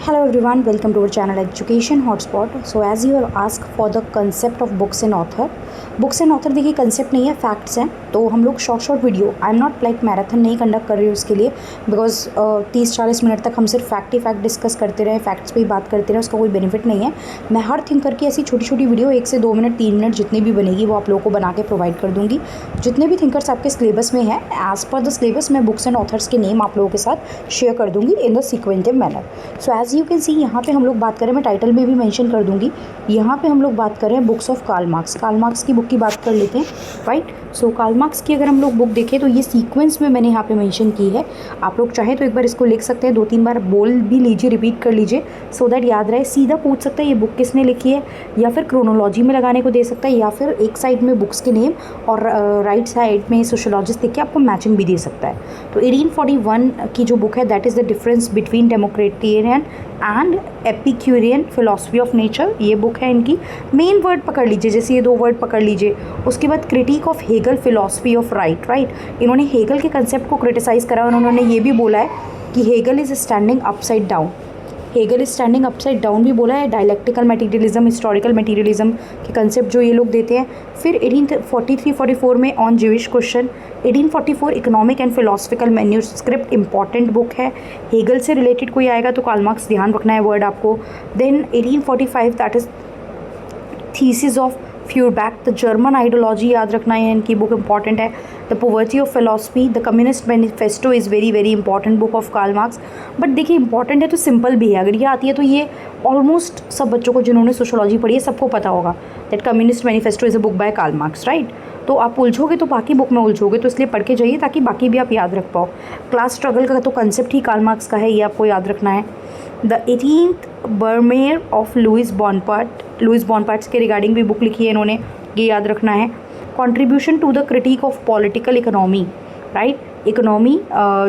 Hello everyone, welcome to our channel Education Hotspot. So as you have asked for the concept of books and author, देखिए concept नहीं है, facts हैं. तो हम लोग short video, I am not like marathon नहीं conduct कर रही हूँ उसके लिए, बिकॉज 30-40 मिनट तक हम सिर्फ फैक्ट ही फैक्ट डिस्कस करते रहे, फैक्ट्स पे ही बात करते रहे, उसका कोई बेनिफिट नहीं है. मैं हर थिंकर की ऐसी छोटी छोटी वीडियो 1 से 2 मिनट 3 मिनट जितनी भी बनेगी वो आप लोगों को बना के प्रोवाइड कर दूँगी. जितने भी थिंकर्स आपके सिलेबस में हैं, एज़ पर द सिलेबस मैं बुक्स एंड ऑथर्स के नेम आप लोगों के साथ शेयर कर दूँगी in the sequential manner. So as you can see यहाँ पे हम लोग बात करें, मैं टाइटल में भी मेंशन कर दूँगी, यहाँ पे हम लोग बात करें बुक्स ऑफ कार्ल मार्क्स की बुक की बात कर लेते हैं, राइट. सो कार्ल मार्क्स की अगर हम लोग बुक देखें तो ये सीक्वेंस में मैंने यहाँ पे मेंशन की है. आप लोग चाहे तो एक बार इसको लिख सकते हैं, 2-3 बार बोल भी लीजिए, रिपीट कर लीजिए, सो दैट याद रहे. सीधा पूछ सकता है ये बुक किसने लिखी है, या फिर क्रोनोलॉजी में लगाने को दे सकता है, या फिर एक साइड में बुक्स के नेम और राइट साइड में सोशोलॉजिस्ट लिख के आपको मैचिंग भी दे सकता है. तो 1841 की जो बुक है that is the difference between Democritean and Epicurean philosophy of nature, ये बुक है इनकी. मेन वर्ड पकड़ लीजिए, जैसे ये 2 वर्ड पकड़ लीजिए. उसके बाद critic of Hegel philosophy of right. इन्होंने हेगल के कंसेप्ट को क्रिटिसाइज़ करा और उन्होंने ये भी बोला है कि Hegel is standing upside down. Hegel is standing upside down भी बोला है. डायलेक्टिकल मटेरियलिज्म, हिस्टोरिकल मटेरियलिज्म के कंसेप्ट जो ये लोग देते हैं. फिर 1843-44 में on Jewish question. 1844 economic and philosophical manuscript important book है. हेगल से रिलेटेड कोई आएगा तो कार्ल मार्क्स ध्यान रखना है वर्ड आपको. Then 1845 that is thesis of Feuerbach, the German ideology याद रखना है, इनकी बुक इंपॉर्टेंट है. The poverty of philosophy, the communist manifesto is very very important book of Karl Marx. But देखिए इंपॉर्टेंट है तो सिंपल भी है, अगर ये आती है तो ये ऑलमोस्ट सब बच्चों को जिन्होंने सोशोलॉजी पढ़ी है सबको पता होगा that communist manifesto is a book by Karl Marx, right. तो आप उलझोगे तो बाकी बुक में उलझोगे, तो इसलिए पढ़ के जाइए ताकि बाकी भी आप याद रख पाओ. क्लास स्ट्रगल का तो कंसेप्ट ही कार्ल मार्क्स का है, ये आपको याद रखना है. द 18th बर्मेयर ऑफ लुइस बॉनपार्ट्स के रिगार्डिंग भी बुक लिखी है इन्होंने, ये याद रखना है. Contribution to the critique of political economy, right. Economy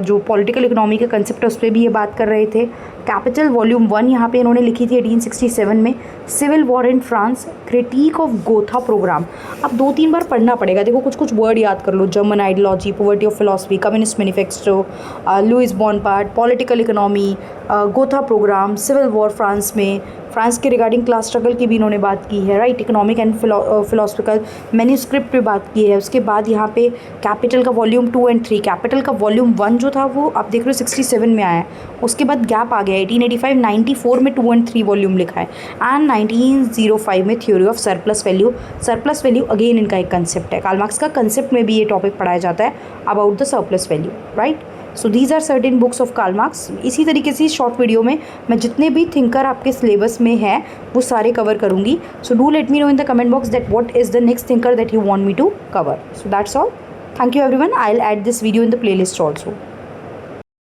जो पॉलिटिकल इकोनॉमी के कंसेप्ट है उस पर भी ये बात कर रहे थे. कैपिटल वॉल्यूम 1 यहाँ पे इन्होंने लिखी थी 1867 में. Civil war in France, critique of Gotha programme. अब 2-3 बार पढ़ना पड़ेगा, देखो कुछ वर्ड याद कर लो. German ideology, poverty of philosophy, communist manifesto, Louis Bonaparte, political economy, Gotha programme, civil war France में. फ्रांस के रिगार्डिंग क्लास स्ट्रगल की भी इन्होंने बात की है, right. Economic and philosophical manuscript पे बात की है. उसके बाद यहाँ पे कैपिटल का वॉल्यूम 2 और 3. कैपिटल का वॉल्यूम 1 जो था वो आप देख रहे हो 67 में आया है. उसके बाद गैप आ गया 1885-94 में 2 और 3 वॉल्यूम लिखा है. एंड 1905 में theory of surplus value again इनका एक कंसेप्ट है. कार्ल मार्क्स का कंसेप्ट में भी ये टॉपिक पढ़ाया जाता है about the surplus value, right. So these are certain books of Karl Marx. इसी तरीके से शॉर्ट वीडियो में मैं जितने भी थिंकर आपके सिलेबस में हैं वो सारे कवर करूँगी. So do let me know in the comment box that what is the next thinker that you want me to cover. So that's all. Thank you everyone. I will add this video in the playlist also.